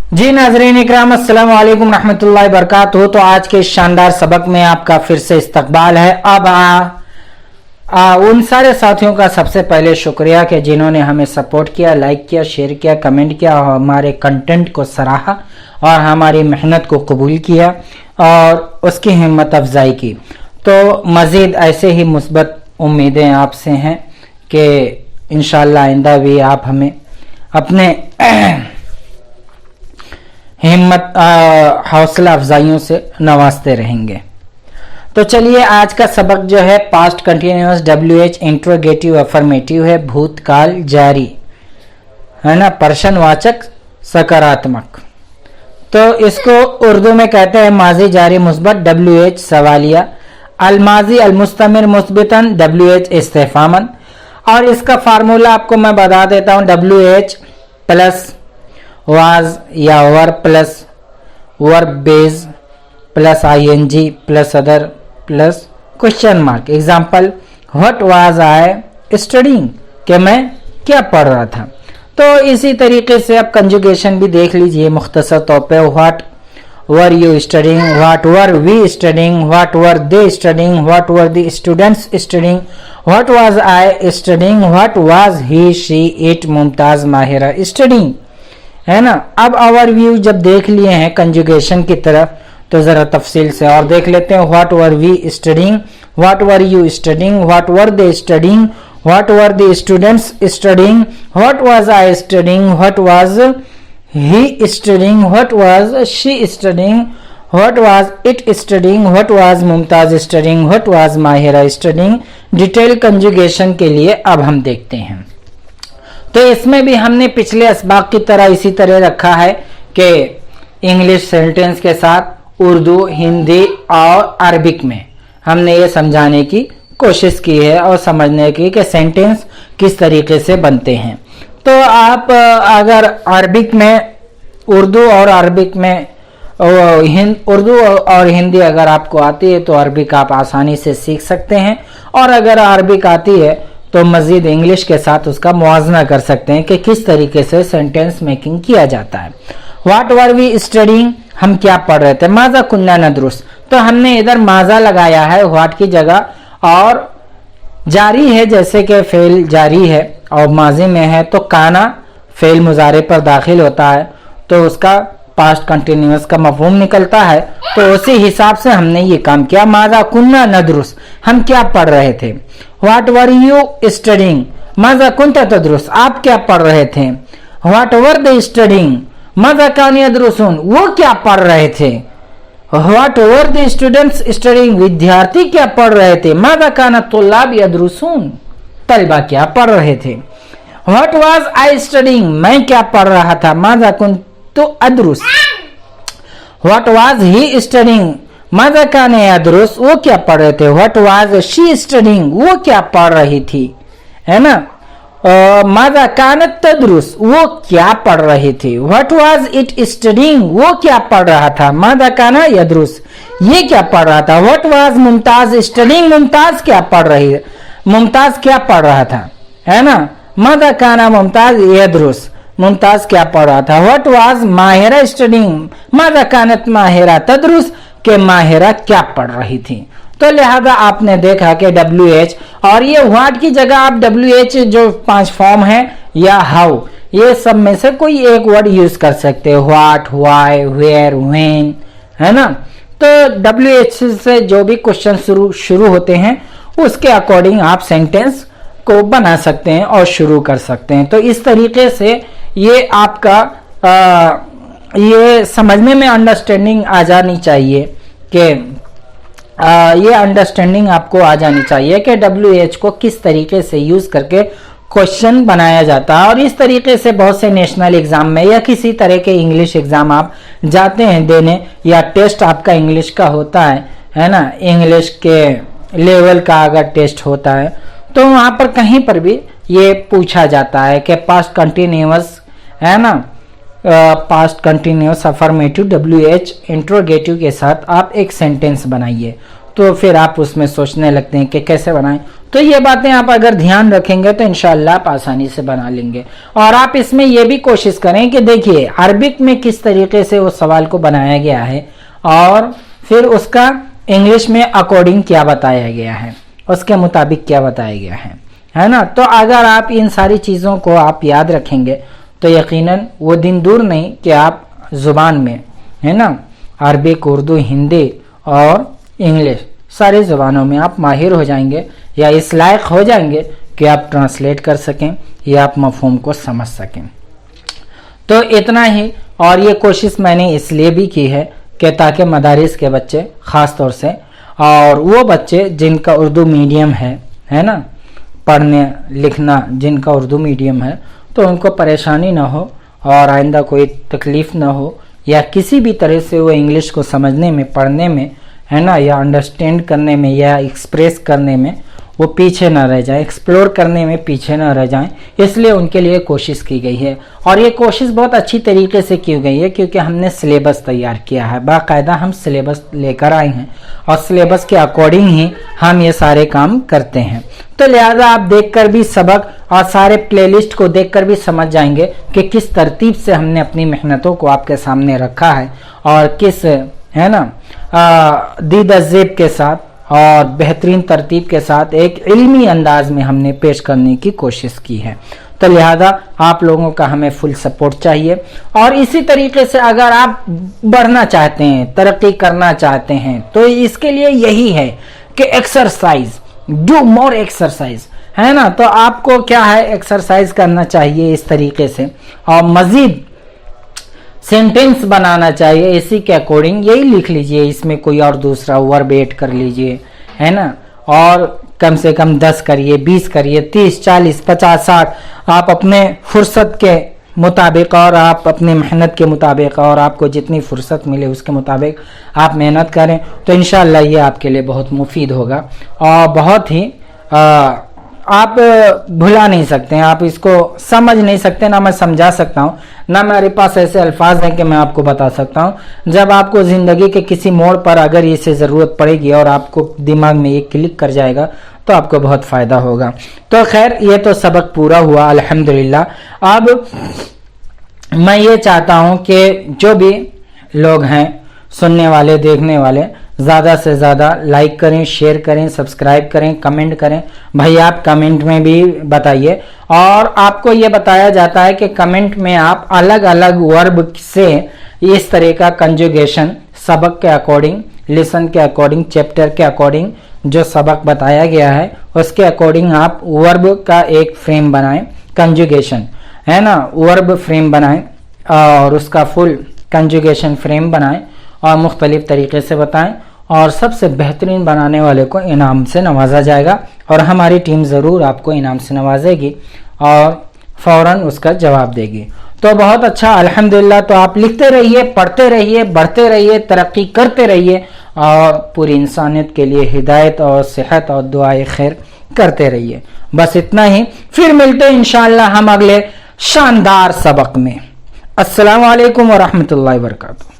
जी नाज़रीन इकराम, अस्सलाम वालेकुम रहमतुल्लाहि बरकातुहू। तो आज के शानदार सबक में आपका फिर से इस्तकबाल है। अब उन सारे साथियों का सबसे पहले शुक्रिया कि जिन्होंने हमें सपोर्ट किया, लाइक किया, शेयर किया, कमेंट किया, हमारे कंटेंट को सराहा और हमारी मेहनत को कबूल किया और उसकी हिम्मत अफजाई की। तो मज़ीद ऐसे ही मुस्बत उम्मीदें आपसे हैं कि इंशाअल्लाह आइंदा भी आप हमें अपने हिम्मत हौसला अफजाइयों से नवाजते रहेंगे। तो चलिए आज का सबक जो है past continuous WH interrogative affirmative है, भूतकाल जारी है ना, प्रश्नवाचक सकारात्मक। तो इसको उर्दू में कहते हैं माजी जारी मुस्बत WH सवालिया, अलमाजी अलमुस्तमिर मुस्बितन WH इस्तिफामन। और इसका फार्मूला आपको मैं बता देता हूँ, WH प्लस वाज या वर plus verb base plus ING plus other plus question mark. Example, what was I studying, कि मैं क्या पढ़ रहा था। तो इसी तरीके से आप कंजुगेशन भी देख लीजिए मुख्तसर तौर पे। What were you studying, what were we studying, what were they studying, what were the students studying, what was I studying, what was he she it Mumtaz Mahira studying, है ना। अब ओवरव्यू जब देख लिए हैं कंजुगेशन की तरफ, तो जरा तफसील से और देख लेते हैं। What were we studying, what were you studying, what were they studying, what were the students studying, what was I studying, what was he studying, what was she studying, what was it studying, what was Mumtaz studying, what was Mahira studying. Detail conjugation के लिए अब हम देखते हैं। तो इसमें भी हमने पिछले असबाक की तरह इसी तरह रखा है कि इंग्लिश सेंटेंस के साथ उर्दू, हिंदी और अरबिक में हमने ये समझाने की कोशिश की है और समझने की कि सेंटेंस किस तरीके से बनते हैं। तो आप अगर अरबिक में उर्दू और अरबिक में उर्दू और हिंदी अगर आपको आती है तो अरबिक आप आसानी से सीख सकते हैं, और अगर अरबिक आती है तो मजीद इंग्लिश के साथ उसका मुआवजा कर सकते हैं कि किस तरीके से सेंटेंस मेकिंग किया जाता है। व्हाट वर वी स्टडीइंग, हम क्या पढ़ रहे थे। माजा कुन्ना नदरुस, तो हमने इधर माजा लगाया है व्हाट की जगह, और जारी है जैसे कि फेल जारी है और माजी में है तो काना फेल मुजारे पर दाखिल होता है तो उसका पास्ट कंटिन्यूअस का मफहूम निकलता है। तो उसी हिसाब से हमने ये काम किया। माजा कुन्ना नदरुस, हम क्या पढ़ रहे थे। व्हाट वर यू स्टडीइंग, माजा कुंता तदरुस, आप क्या पढ़ रहे थे। व्हाट वर दे स्टडीइंग, माजा कान यदरुसून, वो क्या पढ़ रहे थे। What were the students studying, विद्यार्थी क्या पढ़ रहे थे। माजा कान तुल्लाब यदरुसून, तलबा क्या पढ़ रहे थे। व्हाट वाज आई स्टडीइंग, मैं क्या पढ़ रहा था। माजा कुंतु अदरुस। व्हाट वाज ही स्टडीइंग, माजा कान यदरुस, वो क्या पढ़ रहे थे। व्हाट वाज शी स्टडीइंग, वो क्या पढ़ रही थी, है ना। माजा कानत तदरुस, वो क्या पढ़ रही थी। व्हाट वाज इट स्टडीइंग, वो क्या पढ़ रहा था। माजा काना यदरुस, ये क्या पढ़ रहा था। What was Mumtaz studying, Mumtaz क्या पढ़ रही है, मुमताज क्या पढ़ रहा था, है ना। माजा काना मुमताज यदरुस, मुमताज क्या पढ़ रहा था। व्हाट वाज माहिरा स्टडीइंग, माजा कानत माहिरा तदरुस, के माहिरा क्या पढ़ रही थी। तो लिहाजा आपने देखा कि WH और ये व्हाट की जगह आप WH जो 5 फॉर्म है या हाउ, ये सब में से कोई एक वर्ड यूज कर सकते हो। व्हाट, व्हाई, वेयर, व्हेन, है ना। तो WH से जो भी क्वेश्चन शुरू होते हैं उसके अकॉर्डिंग आप सेंटेंस को बना सकते हैं और शुरू कर सकते हैं। तो इस तरीके से ये आपका ये समझने में अंडरस्टैंडिंग आ जानी चाहिए कि ये अंडरस्टैंडिंग आपको आ जानी चाहिए कि WH को किस तरीके से यूज करके क्वेश्चन बनाया जाता है। और इस तरीके से बहुत से नेशनल एग्जाम में या किसी तरह के इंग्लिश एग्जाम आप जाते हैं देने, या टेस्ट आपका इंग्लिश का होता है ना, इंग्लिश के लेवल का अगर टेस्ट होता है तो वहां पर कहीं पर भी ये पूछा जाता है कि पास्ट कंटिन्यूअस, है ना, past continuous affirmative WH interrogative के साथ आप एक सेंटेंस बनाइए। तो फिर आप उसमें सोचने लगते हैं कि कैसे बनाएं। تو یہ باتیں آپ اگر دھیان رکھیں گے تو انشاءاللہ آپ آسانی سے بنا لیں گے. اور آپ اس میں یہ بھی کوشش کریں کہ دیکھیے عربک میں کس طریقے سے اس سوال کو بنایا گیا ہے اور پھر اس کا انگلش میں اکارڈنگ کیا بتایا گیا ہے, اس کے مطابق کیا بتایا گیا ہے نا. تو اگر آپ ان ساری چیزوں کو آپ یاد رکھیں گے تو یقیناً وہ دن دور نہیں کہ آپ زبان میں ہے نا عربک, اردو, ہندی اور انگلش ساری زبانوں میں آپ ماہر ہو جائیں گے یا اس لائق ہو جائیں گے کہ آپ ٹرانسلیٹ کر سکیں یا آپ مفہوم کو سمجھ سکیں. تو اتنا ہی. اور یہ کوشش میں نے اس لیے بھی کی ہے کہ تاکہ مدارس کے بچے خاص طور سے اور وہ بچے جن کا اردو میڈیم ہے نا, پڑھنے لکھنا جن کا اردو میڈیم ہے, تو ان کو پریشانی نہ ہو اور آئندہ کوئی تکلیف نہ ہو یا کسی بھی طرح سے وہ انگلش کو سمجھنے میں, پڑھنے میں ہے نا یا انڈرسٹینڈ کرنے میں یا ایکسپریس کرنے میں وہ پیچھے نہ رہ جائیں, ایکسپلور کرنے میں پیچھے نہ رہ جائیں. اس لیے ان کے لیے کوشش کی گئی ہے اور یہ کوشش بہت اچھی طریقے سے کی گئی ہے کیونکہ ہم نے سلیبس تیار کیا ہے, باقاعدہ ہم سلیبس لے کر آئے ہیں اور سلیبس کے اکارڈنگ ہی ہم یہ سارے کام کرتے ہیں. تو لہذا آپ دیکھ کر بھی سبق اور سارے پلے لسٹ کو دیکھ کر بھی سمجھ جائیں گے کہ کس ترتیب سے ہم نے اپنی محنتوں کو آپ کے سامنے رکھا ہے اور کس ہے نا دید الزیب کے ساتھ اور بہترین ترتیب کے ساتھ ایک علمی انداز میں ہم نے پیش کرنے کی کوشش کی ہے. تو لہذا آپ لوگوں کا ہمیں فل سپورٹ چاہیے اور اسی طریقے سے اگر آپ بڑھنا چاہتے ہیں, ترقی کرنا چاہتے ہیں تو اس کے لیے یہی ہے کہ ایکسرسائز, ڈو مور ایکسرسائز ہے نا. تو آپ کو کیا ہے ایکسرسائز کرنا چاہیے اس طریقے سے اور مزید سینٹنس بنانا چاہیے اسی کے اکارڈنگ. یہی لکھ لیجئے, اس میں کوئی اور دوسرا ورب ایڈ کر لیجئے ہے نا, اور کم سے کم 10 کریے, 20 کریے, 30, 40, 50, 60 آپ اپنے فرصت کے مطابق اور آپ اپنے محنت کے مطابق اور آپ کو جتنی فرصت ملے اس کے مطابق آپ محنت کریں تو انشاءاللہ یہ آپ کے لیے بہت مفید ہوگا اور بہت ہی آپ بھلا نہیں سکتے ہیں, آپ اس کو سمجھ نہیں سکتے, نہ میں سمجھا سکتا ہوں, نہ میرے پاس ایسے الفاظ ہیں کہ میں آپ کو بتا سکتا ہوں. جب آپ کو زندگی کے کسی موڑ پر اگر اسے ضرورت پڑے گی اور آپ کو دماغ میں یہ کلک کر جائے گا تو آپ کو بہت فائدہ ہوگا. تو خیر یہ تو سبق پورا ہوا الحمدللہ. اب میں یہ چاہتا ہوں کہ جو بھی لوگ ہیں سننے والے, دیکھنے والے, زیادہ سے زیادہ لائک کریں, شیئر کریں, سبسکرائب کریں, کمنٹ کریں. بھائی آپ کمنٹ میں بھی بتائیے اور آپ کو یہ بتایا جاتا ہے کہ کمنٹ میں آپ الگ الگ ورب سے اس طرح کا کنجوگیشن سبق کے اکارڈنگ, لیسن کے اکارڈنگ, چیپٹر کے اکارڈنگ جو سبق بتایا گیا ہے اس کے اکارڈنگ آپ ورب کا ایک فریم بنائیں, کنجوگیشن ہے نا, ورب فریم بنائیں اور اس کا فل کنجوگیشن فریم بنائیں اور مختلف طریقے سے بتائیں اور سب سے بہترین بنانے والے کو انعام سے نوازا جائے گا اور ہماری ٹیم ضرور آپ کو انعام سے نوازے گی اور فوراً اس کا جواب دے گی. تو بہت اچھا الحمدللہ. تو آپ لکھتے رہیے, پڑھتے رہیے, بڑھتے رہیے, ترقی کرتے رہیے اور پوری انسانیت کے لیے ہدایت اور صحت اور دعائے خیر کرتے رہیے. بس اتنا ہی, پھر ملتے ہیں انشاءاللہ ہم اگلے شاندار سبق میں. السلام علیکم ورحمۃ اللہ وبرکاتہ.